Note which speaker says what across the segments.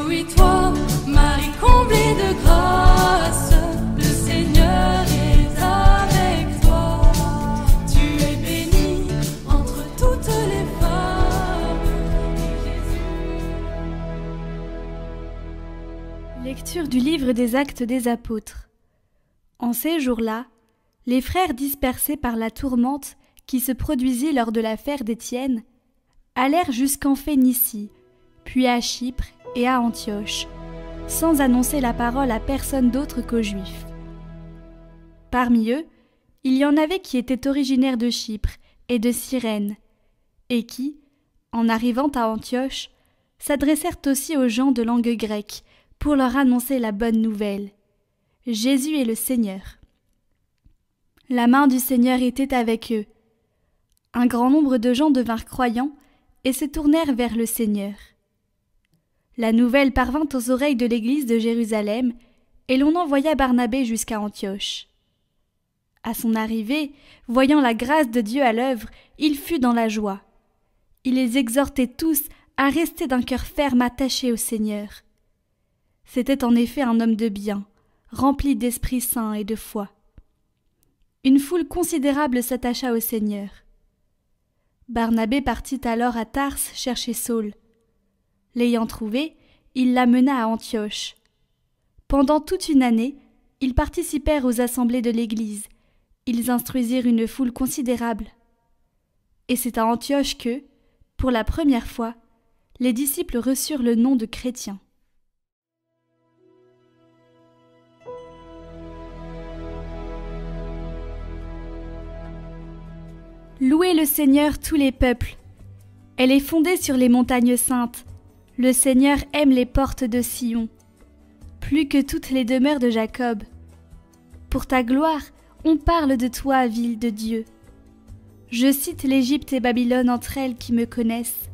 Speaker 1: Réjouis-toi, Marie comblée de grâce, le Seigneur est avec toi. Tu es bénie entre toutes les femmes, et Jésus.
Speaker 2: Lecture du livre des Actes des Apôtres. En ces jours-là, les frères dispersés par la tourmente qui se produisit lors de l'affaire d'Étienne allèrent jusqu'en Phénicie, puis à Chypre et à Antioche, sans annoncer la parole à personne d'autre qu'aux Juifs. Parmi eux, il y en avait qui étaient originaires de Chypre et de Cyrène, et qui, en arrivant à Antioche, s'adressèrent aussi aux gens de langue grecque pour leur annoncer la bonne nouvelle. Jésus est le Seigneur. La main du Seigneur était avec eux. Un grand nombre de gens devinrent croyants et se tournèrent vers le Seigneur. La nouvelle parvint aux oreilles de l'église de Jérusalem, et l'on envoya Barnabé jusqu'à Antioche. À son arrivée, voyant la grâce de Dieu à l'œuvre, il fut dans la joie. Il les exhortait tous à rester d'un cœur ferme attaché au Seigneur. C'était en effet un homme de bien, rempli d'Esprit Saint et de foi. Une foule considérable s'attacha au Seigneur. Barnabé partit alors à Tarse chercher Saul. L'ayant trouvé, il l'amena à Antioche. Pendant toute une année, ils participèrent aux assemblées de l'Église. Ils instruisirent une foule considérable. Et c'est à Antioche que, pour la première fois, les disciples reçurent le nom de chrétiens. Louez le Seigneur tous les peuples. Elle est fondée sur les montagnes saintes. Le Seigneur aime les portes de Sion, plus que toutes les demeures de Jacob. Pour ta gloire, on parle de toi, ville de Dieu. Je cite l'Égypte et Babylone entre elles qui me connaissent.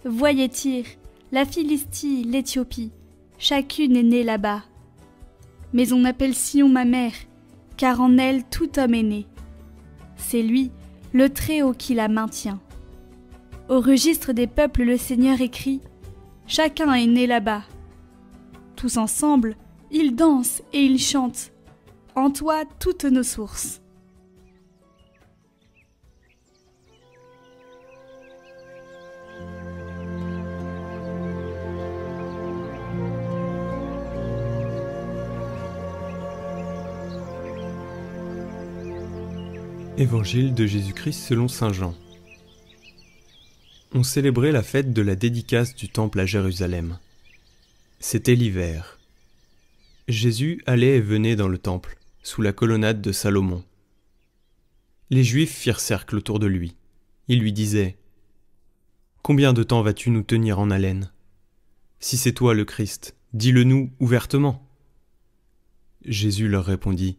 Speaker 2: Voyez Tyr, la Philistie, l'Éthiopie, chacune est née là-bas. Mais on appelle Sion ma mère, car en elle tout homme est né. C'est lui, le Très-Haut qui la maintient. Au registre des peuples, le Seigneur écrit « Chacun est né là-bas ». Tous ensemble, ils dansent et ils chantent. En toi, toutes nos sources.
Speaker 3: Évangile de Jésus-Christ selon saint Jean. On célébrait la fête de la dédicace du temple à Jérusalem. C'était l'hiver. Jésus allait et venait dans le temple, sous la colonnade de Salomon. Les Juifs firent cercle autour de lui. Ils lui disaient « Combien de temps vas-tu nous tenir en haleine ? Si c'est toi le Christ, dis-le-nous ouvertement. » Jésus leur répondit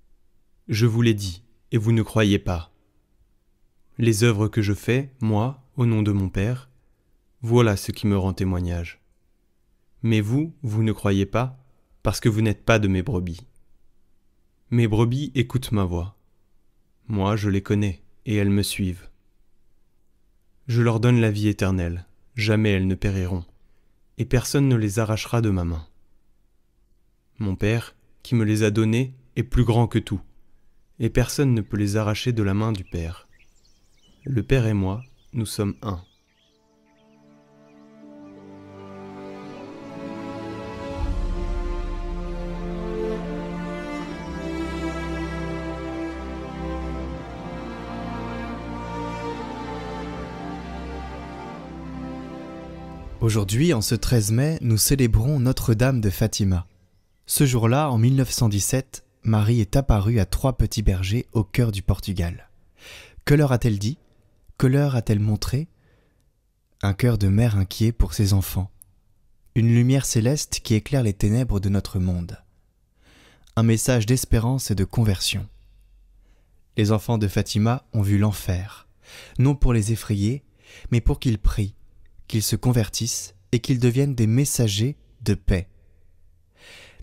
Speaker 3: « Je vous l'ai dit, et vous ne croyez pas. Les œuvres que je fais, moi, au nom de mon Père, voilà ce qui me rend témoignage. Mais vous, vous ne croyez pas, parce que vous n'êtes pas de mes brebis. Mes brebis écoutent ma voix. Moi, je les connais, et elles me suivent. Je leur donne la vie éternelle, jamais elles ne périront, et personne ne les arrachera de ma main. Mon Père, qui me les a donnés, est plus grand que tout, et personne ne peut les arracher de la main du Père. Le Père et moi, nous sommes un.
Speaker 4: Aujourd'hui, en ce 13 mai, nous célébrons Notre-Dame de Fatima. Ce jour-là, en 1917, Marie est apparue à 3 petits bergers au cœur du Portugal. Que leur a-t-elle dit ? Que leur a-t-elle montré ? Un cœur de mère inquiet pour ses enfants. Une lumière céleste qui éclaire les ténèbres de notre monde. Un message d'espérance et de conversion. Les enfants de Fatima ont vu l'enfer, non pour les effrayer, mais pour qu'ils prient, qu'ils se convertissent et qu'ils deviennent des messagers de paix.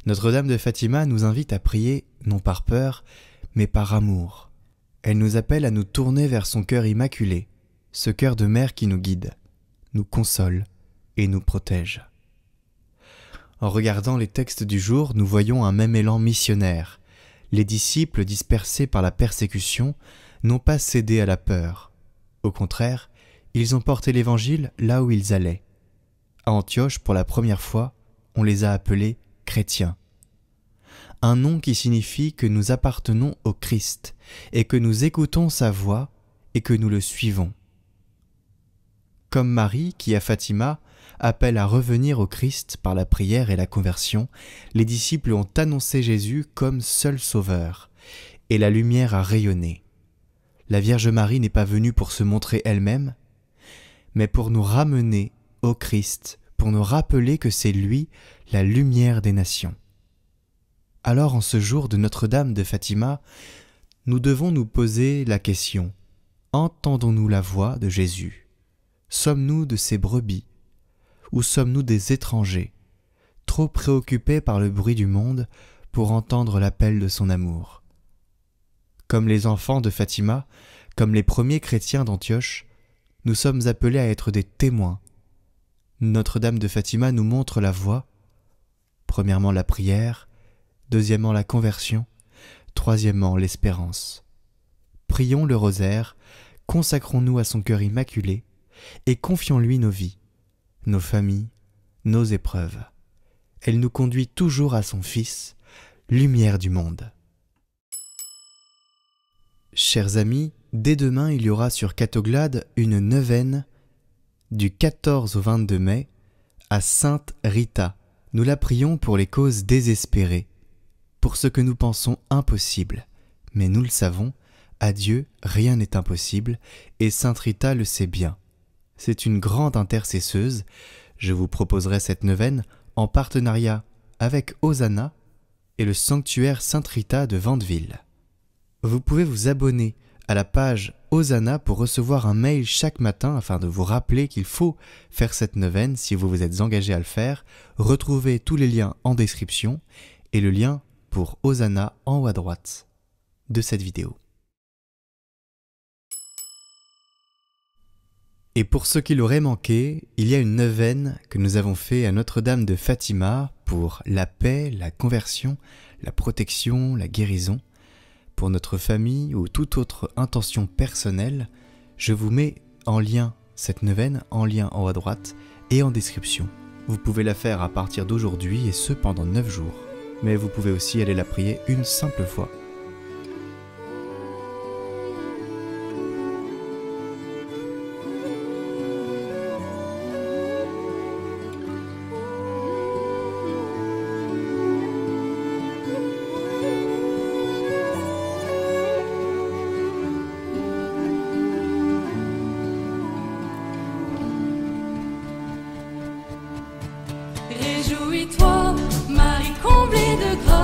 Speaker 4: Notre-Dame de Fatima nous invite à prier non par peur, mais par amour. Elle nous appelle à nous tourner vers son cœur immaculé, ce cœur de mère qui nous guide, nous console et nous protège. En regardant les textes du jour, nous voyons un même élan missionnaire. Les disciples, dispersés par la persécution, n'ont pas cédé à la peur. Au contraire, ils ont porté l'Évangile là où ils allaient. À Antioche, pour la première fois, on les a appelés chrétiens. Un nom qui signifie que nous appartenons au Christ et que nous écoutons sa voix et que nous le suivons. Comme Marie, qui à Fatima appelle à revenir au Christ par la prière et la conversion, les disciples ont annoncé Jésus comme seul sauveur, et la lumière a rayonné. La Vierge Marie n'est pas venue pour se montrer elle-même, mais pour nous ramener au Christ, pour nous rappeler que c'est lui la lumière des nations. Alors en ce jour de Notre-Dame de Fatima, nous devons nous poser la question: entendons-nous la voix de Jésus? Sommes-nous de ses brebis? Ou sommes-nous des étrangers, trop préoccupés par le bruit du monde pour entendre l'appel de son amour? Comme les enfants de Fatima, comme les premiers chrétiens d'Antioche, nous sommes appelés à être des témoins. Notre-Dame de Fatima nous montre la voie. Premièrement la prière, deuxièmement la conversion, troisièmement l'espérance. Prions le rosaire, consacrons-nous à son cœur immaculé et confions-lui nos vies, nos familles, nos épreuves. Elle nous conduit toujours à son Fils, lumière du monde. Chers amis, dès demain il y aura sur Catoglade une neuvaine du 14 au 22 mai à Sainte Rita. Nous la prions pour les causes désespérées, pour ce que nous pensons impossible. Mais nous le savons, à Dieu rien n'est impossible et Sainte Rita le sait bien. C'est une grande intercesseuse. Je vous proposerai cette neuvaine en partenariat avec Hosanna et le sanctuaire Sainte Rita de Vandeville. Vous pouvez vous abonner à la page Hosanna pour recevoir un mail chaque matin afin de vous rappeler qu'il faut faire cette neuvaine si vous vous êtes engagé à le faire. Retrouvez tous les liens en description et le lien pour Hosanna en haut à droite de cette vidéo. Et pour ceux qui l'auraient manqué, il y a une neuvaine que nous avons fait à Notre-Dame de Fatima pour la paix, la conversion, la protection, la guérison. Pour notre famille ou toute autre intention personnelle, je vous mets en lien cette neuvaine, en lien en haut à droite et en description. Vous pouvez la faire à partir d'aujourd'hui et ce pendant 9 jours. Mais vous pouvez aussi aller la prier une simple fois.
Speaker 1: Réjouis-toi, Marie comblée de grâce.